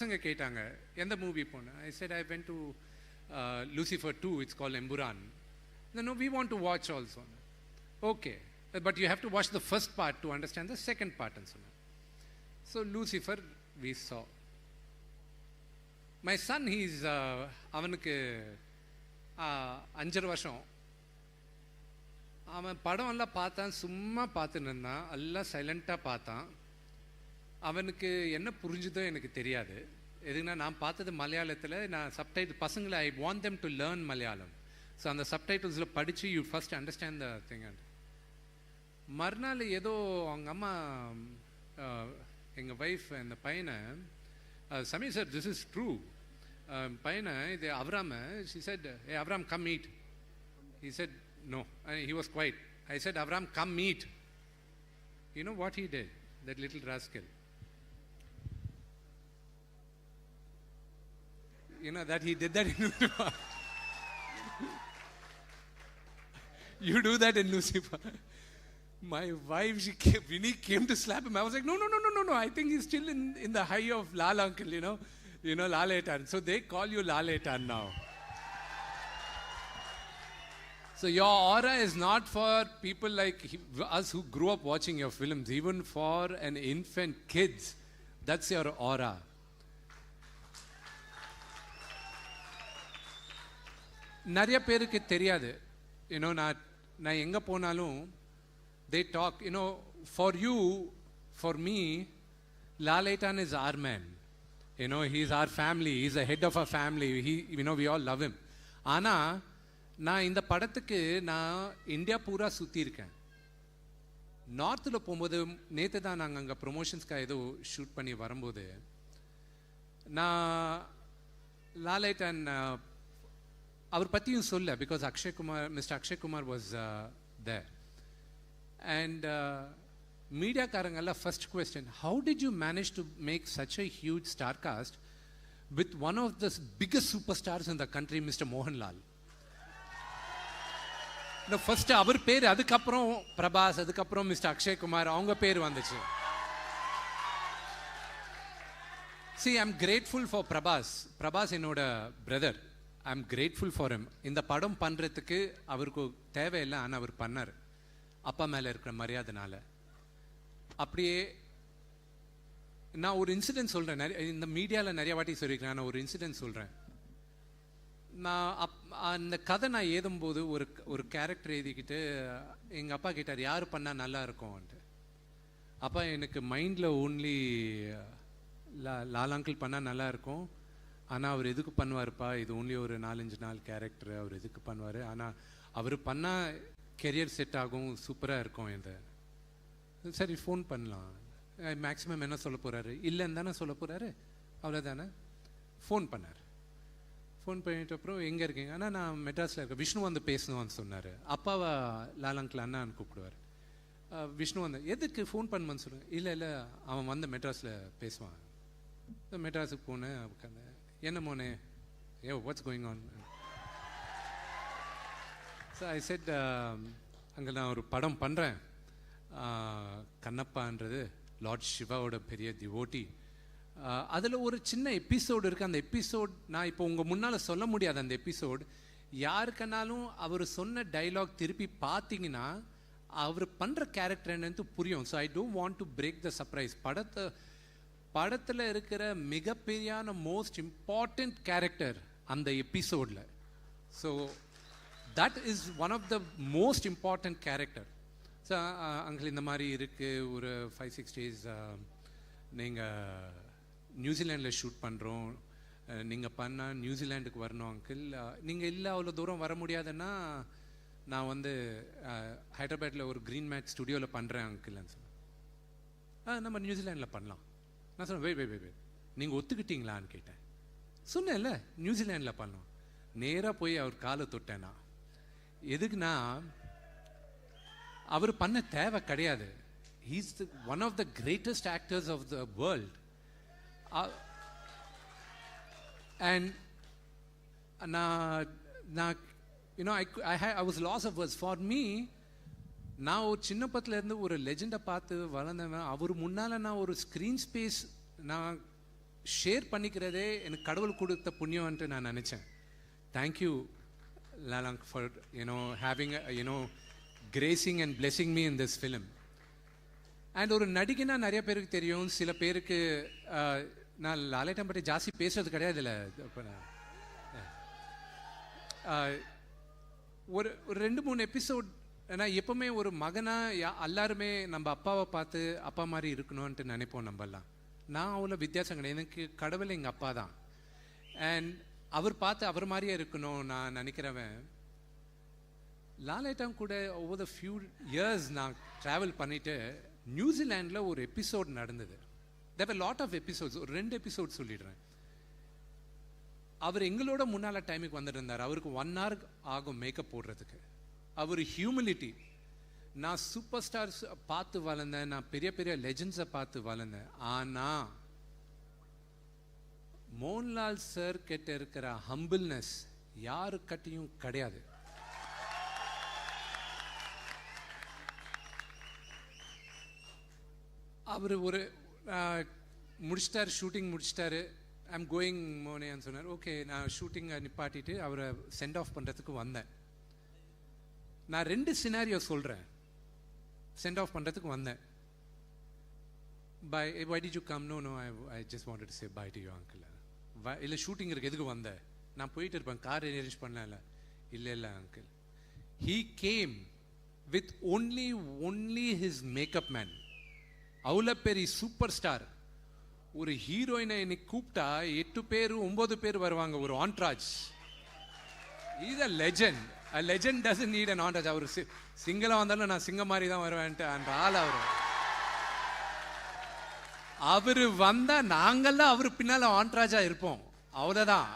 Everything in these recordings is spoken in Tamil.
பசங்க கேட்டாங்க எந்த மூவி போன. I said I went to Lucifer 2, it's called Emburan. No, we want to watch also. Okay, but you have to watch the first part to understand the second part and so on. So Lucifer we saw. My son, he's அவனுக்கு 5 வருஷம். அவன் படம் எல்லாம் பார்த்தான், சும்மா பார்த்துன்னு இருந்தான், எல்லாம் சைலண்ட்டாக பார்த்தான். அவனுக்கு என்ன புரிஞ்சுதோ எனக்கு தெரியாது. எதுக்குன்னா நான் பார்த்தது மலையாளத்தில், நான் சப்டைட்டில் பசங்களை I want them to learn Malayalam. So அந்த சப்டைட்டில்ஸில் படித்து you first understand the thing. மறுநாள் ஏதோ அவங்க அம்மா எங்கள் ஒய்ஃப் அந்த பையனை, Sameer sir this is true, பையனை இது அவராம, ஷி செட் ஏ அவராம் come meet. He said no, he was quiet. I said Avram come meet. You know what he did, that little rascal? You know that he did that in Lucifer. You do that in Lucifer. My wife, she came, when he came to slap him, I was like, no, I think he's still in the high of Lal uncle, you know Laletan. So they call you Laletan now. So your aura is not for people like us who grew up watching your films. Even for an infant kids, that's your aura. நிறைய பேருக்கு தெரியாது. நான் எங்கே போனாலும் they talk, for you, for me, Laletan is our man. He's our family. He's the head of our family. We all love him. ஆனால் நான் இந்த படத்துக்கு நான் இந்தியா பூரா சுற்றியிருக்கேன். நார்த்தில் போகும்போது, நேற்று தான் நாங்கள் அங்கே ப்ரொமோஷன்ஸ்க்காக ஏதோ ஷூட் பண்ணி வரும்போது, நான் லாலேட்டன் அவர் பற்றியும் சொல்ல, because mister Akshay Kumar was there. And மீடியாக்காரங்கெல்லாம் first question, how did you manage to make such a huge star cast with one of the biggest superstars in the country, mister Mohanlal. First அவர் பேர், அதுக்கப்புறம் பிரபாஸ், அதுக்கப்புறம் மிஸ்டர் அக்ஷய் குமார், அவங்க பேர் வந்துச்சு. See, I'm grateful for Prabhas என்னோட brother. I'm grateful for him. இந்த படம் பண்றதுக்கு அவருக்கு தேவையில்லை, ஆனால் அவர் பண்ணார், அப்பா மேல இருக்கிற மரியாதைனால. அப்படியே நான் ஒரு இன்சிடென்ட் சொல்றேன், இந்த மீடியாவில் நிறைய வாட்டி சொல்லியிருக்கேன். நான் ஒரு இன்சிடென்ட் சொல்றேன். நான் அந்த கதை நான் எழுதும்போது ஒரு கேரக்டர் எழுதிக்கிட்டு எங்கள் அப்பா கேட்டார், யார் பண்ணால் நல்லா இருக்கும்ன்ட்டு. அப்பா எனக்கு மைண்டில் ஓன்லி லால் அங்கிள் பண்ணால் நல்லா இருக்கும், ஆனால் அவர் எதுக்கு பண்ணுவார்ப்பா, இது ஓன்லி ஒரு 4-5 நாள் கேரக்டர், அவர் எதுக்கு பண்ணுவார், ஆனால் அவர் பண்ணால் கெரியர் செட் ஆகும், சூப்பராக இருக்கும். இந்த சரி ஃபோன் பண்ணலாம், மேக்ஸிமம் என்ன சொல்ல போகிறாரு, இல்லைன்னு தானே சொல்ல போகிறாரு, அவ்வளோதானே. ஃபோன் பண்ணார். ஃபோன் பண்ணிட்டு அப்புறம் எங்கே இருக்கீங்க, ஆனால் நான் மெட்ராஸில் இருக்கேன், விஷ்ணு வந்து பேசணும்னு சொன்னார். அப்பாவை லால் அங்கிள் அண்ணான்னு கூப்பிடுவார். விஷ்ணு வந்து எதுக்கு ஃபோன் பண்ணுன்னு சொல்லுவேன். இல்லை அவன் வந்து மெட்ராஸில் பேசுவான். மெட்ராஸுக்கு போனேன், உட்காந்து என்ன மோனே, what's going on. So I said, அங்கே நான் ஒரு படம் பண்ணுறேன், கண்ணப்பான்றது லார்ட் சிவாவோட பெரிய டிவோட்டி. அதில் ஒரு சின்ன எபிசோடு இருக்குது. அந்த எபிசோட் நான் இப்போ உங்கள் முன்னால் சொல்ல முடியாது. அந்த எபிசோட் யாருக்குனாலும் அவர் சொன்ன டைலாக் திருப்பி பார்த்தீங்கன்னா அவர் பண்ணுற கேரக்டர் என்னன்னு புரியும். So I don't want to break the surprise. படத்தில் இருக்கிற மிகப்பெரியான மோஸ்ட் இம்பார்ட்டண்ட் கேரக்டர் அந்த எபிசோடில். So that is one of the most important character. So அங்கே இந்த மாதிரி இருக்குது, ஒரு 5-6 days நீங்கள் நியூசிலாண்டில் ஷூட் பண்ணுறோம், நீங்கள் பண்ணால் நியூசிலாண்டுக்கு வரணும் அங்கிள். நீங்கள் இல்லை அவ்வளோ தூரம் வர முடியாதுன்னா நான் வந்து ஹைதராபாத்தில் ஒரு க்ரீன் மேட் ஸ்டுடியோவில் பண்ணுறேன் அங்கிள்னு சொன்னேன். நம்ம நியூசிலாண்டில் பண்ணலாம். நான் சொன்னேன், வே நீங்கள் ஒத்துக்கிட்டீங்களான்னு கேட்டேன். சொன்னேன்ல நியூசிலாண்டில் பண்ணலாம். நேராக போய் அவர் காலை தொட்டேன்னா, எதுக்குன்னா அவர் பண்ண தேவை கிடையாது. He's one of the greatest actors of the world. And I was lost of words. For me, நான் ஒரு சின்ன பத்திலேருந்து ஒரு லெஜெண்டை பார்த்து வளர்ந்தவன். அவர் முன்னால் நான் ஒரு ஸ்க்ரீன் ஸ்பேஸ் நான் ஷேர் பண்ணிக்கிறதே எனக்கு கடவுள் கொடுத்த புண்ணியம்ன்ட்டு நான் நினச்சேன். Thank you Lalang for having grazing and blessing me in this film. And ஒரு நடிகைனா நிறைய பேருக்கு தெரியும், சில பேருக்கு நான் லாலேட்டம் பற்றி ஜாஸ்தி பேசுறது கிடையாது. இல்லை ஒரு 2-3 எபிசோட். ஏன்னா எப்பவுமே ஒரு மகனா எல்லாருமே நம்ம அப்பாவை பார்த்து அப்பா மாதிரி இருக்கணும்ன்ட்டு நினைப்போம் நம்மலாம். நான் அவ்வளோ வித்தியாசம் கிடையாது. எனக்கு கடவுள் எங்கள் அப்பா தான். அண்ட் அவர் பார்த்து அவர் மாதிரியே இருக்கணும் நான் நினைக்கிறவன். லாலேட்டம் கூட ஓவர் த ஃபியூ இயர்ஸ் நான் ட்ராவல் பண்ணிட்டு நியூசிலாண்டில் ஒரு எபிசோட் நடந்தது. தேர் வர் லாட் ஆஃப் எபிசோட்ஸ். ஒரு 2 எபிசோட் சொல்லிடுறேன். அவர் எங்களோட முன்னால் டைமுக்கு வந்துட்டு இருந்தார். அவருக்கு 1 hour ஆகும் மேக்கப் போடுறதுக்கு. அவர் ஹியூமிலிட்டி. நான் சூப்பர் ஸ்டார்ஸ் பார்த்து வளர்ந்தேன், நான் பெரிய பெரிய லெஜண்ட்ஸை பார்த்து வளர்ந்தேன். ஆனால் மோகன்லால் சார் கிட்ட இருக்கிற ஹம்பிள்னஸ் யாருக்கிட்டையும் கிடையாது. அவர் ஒரு முடிச்சிட்டாரு, ஷூட்டிங் முடிச்சிட்டாரு. ஐம் கோயிங் மோனேன்னு சொன்னார். ஓகே, நான் ஷூட்டிங்கை நிப்பாட்டிட்டு அவரை சென்ட் ஆஃப் பண்ணுறதுக்கு வந்தேன். நான் 2 சினாரியோ சொல்கிறேன். சென்ட் ஆஃப் பண்ணுறதுக்கு வந்தேன். why did you come? No, I just wanted to say bye to you, uncle. இல்லை ஷூட்டிங் இருக்கு, எதுக்கு வந்தேன்? நான் போயிட்டு இருப்பேன், கார் அரேஞ்ச் பண்ணல. இல்லை uncle. He came with only his makeup man. அவ்வளோ பெரிய சூப்பர் ஸ்டார் ஒரு ஹீரோயினை இன்னைக்கு கூப்பிட்டா 8 பேர் 9 பேர் வருவாங்க, ஒரு entourage. Is a legend. A legend doesn't need an entourage. அவர் சிங்களா வந்தாலும் நான் சிங்கம் மாதிரி தான் வருவேன்ட்டு அந்த ஆள். அவர் வந்தா நாங்கள்லாம் அவர் பின்னால ஆன்ட்ராஜா இருப்போம், அவ்வளோதான்.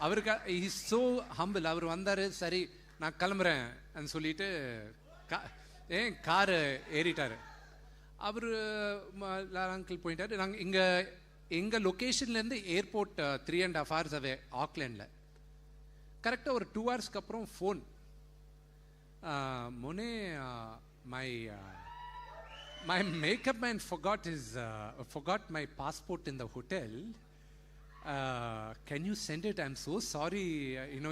அவருக்கு இஸ் சோ ஹம்பிள். அவர் வந்தாரு, சரி நான் கிளம்புறேன் சொல்லிட்டு காரு ஏறிட்டாரு. அவர் அங்கிள் போயிட்டாரு. நாங்கள் எங்கள் லொக்கேஷன்லேருந்து ஏர்போர்ட் 3.5 hours அவே ஆக்லேண்டில். கரெக்டாக ஒரு 2 hours அப்புறம் phone. மோனே, my makeup man forgot my passport in the hotel. Can you send it? I'm so sorry.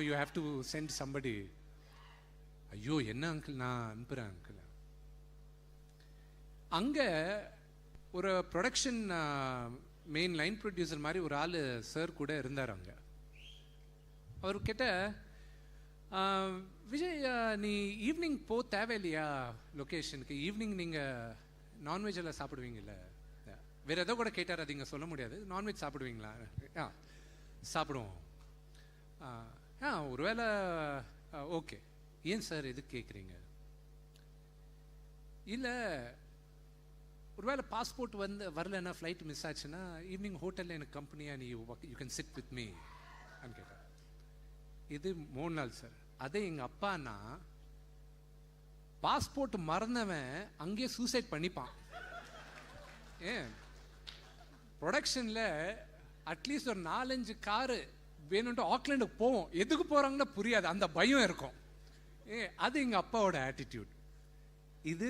You have to send somebody. ஐயோ என்ன அங்கிள், நான் அனுப்புகிறேன் அங்கிள். அங்கே ஒரு ப்ரொடக்ஷன் மெயின் லைன் ப்ரொடியூசர் மாதிரி ஒரு ஆள் சார் கூட இருந்தார் அங்கே. அவர்கிட்ட, விஜய் நீ ஈவினிங் தேவையில்லையா லொக்கேஷனுக்கு? ஈவினிங் நீங்கள் நான்வெஜ் எல்லாம் சாப்பிடுவீங்கல்ல? வேறு ஏதோ கூட கேட்டார், அது இங்கே சொல்ல முடியாது. நான்வெஜ் சாப்பிடுவீங்களா? சாப்பிடுவோம். ஒருவேளை ஓகே. ஏன் சார் எதுக்கு கேட்குறீங்க? இல்லை, ஒருவேளை பாஸ்போர்ட் வரலன்னா, ஃப்ளைட் மிஸ் ஆச்சுன்னா ஈவினிங் ஹோட்டலில் எனக்கு கம்பெனியாக நீ you can sit with me அப்படின்னு கேட்டார். இது மோகன்லால் சார். அதே எங்கள் அப்பானா பாஸ்போர்ட் மறந்தவன் அங்கேயே சூசைட் பண்ணிப்பான். ப்ரொடக்ஷனில் அட்லீஸ்ட் ஒரு 4-5 காரு வேணும்ட்டு ஆக்லாண்டுக்கு போவோம். எதுக்கு போகிறாங்கன்னு புரியாது, அந்த பயம் இருக்கும். அது எங்கள் அப்பாவோட ஆட்டிடியூட். இது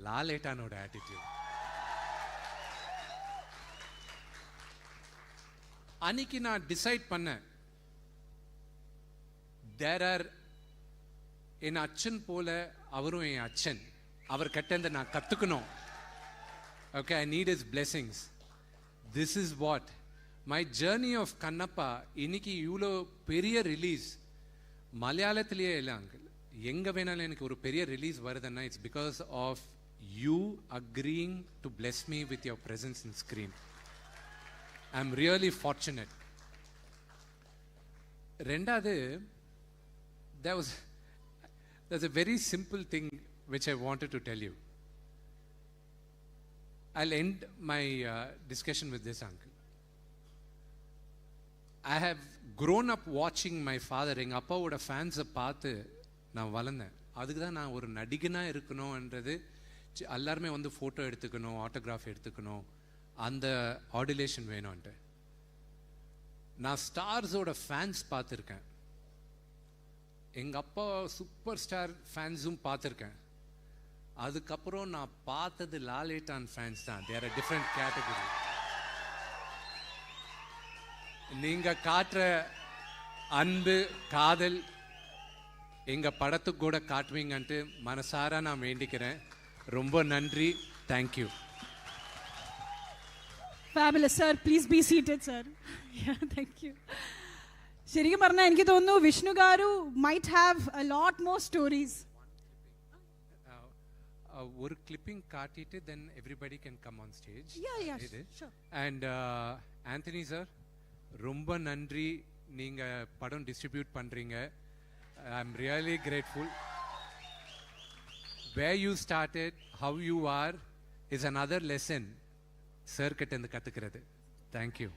லாலேட்டானோட ஆட்டிடியூட். அன்னைக்கு நான் டிசைட் பண்ணேன், என் அச்சன் போல அவரும் என் அச்சன். அவர் கிட்ட நான் கற்றுக்கணும். Okay, I need his blessings. This is what my journey of Kannappa. இன்னைக்கு இவ்வளோ பெரிய ரிலீஸ் மலையாளத்திலேயே இல்லை அங்கிள், எங்கே வேணாலும் எனக்கு ஒரு பெரிய ரிலீஸ் வருதுன்னா it's because of you agreeing to bless me with your presence in screen. I am really fortunate. ரெண்டாவது, there's a very simple thing which I wanted to tell you. I'll end my discussion with this, uncle. I have grown up watching my father. எங்கள் அப்பாவோட ஃபேன்ஸை பார்த்து நான் வளர்ந்தேன். அதுக்கு தான் நான் ஒரு நடிகனாக இருக்கணும்ன்றது. எல்லாருமே ஃபோட்டோ எடுத்துக்கணும், ஆட்டோகிராஃப் எடுத்துக்கணும், அந்த ஆடுலேஷன் வேணும்ன்ட்டு. நான் ஸ்டார்ஸோட ஃபேன்ஸ் பார்த்துருக்கேன், எங்கள் அப்பா சூப்பர் ஸ்டார் ஃபேன்ஸும் பார்த்துருக்கேன். அதுக்கப்புறம் நான் பார்த்தது லாலேட்டான் ஃபேன்ஸ் தான். There are different category. நீங்க காட்டுற அன்பு காதல் எங்க படத்துக்கு கூட காட்டுவீங்கன்ட்டு மனசார நான் வேண்டிக்கிறேன். ரொம்ப நன்றி. Thank you. Fabulous, sir. Please be seated, sir. Yeah, thank you. ശരിക്കും പറഞ്ഞാൽ എനിക്ക് തോന്നുന്നു Vishnu Garu might have a lot more stories. ஒரு கிளிப்பிங் காட்டிட்டு then everybody can come on stage. Yeah, sure. And Anthony sir, ரொம்ப நன்றி. நீங்க படம் டிஸ்ட்ரிபியூட் பண்றீங்க. I'm really grateful. Where you started, how you are is another lesson sir கிட்ட இருந்து கத்துக்கிறது. Thank you.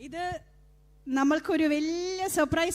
ഇത് നമ്മൾക്കൊരു വലിയ സർപ്രൈസ്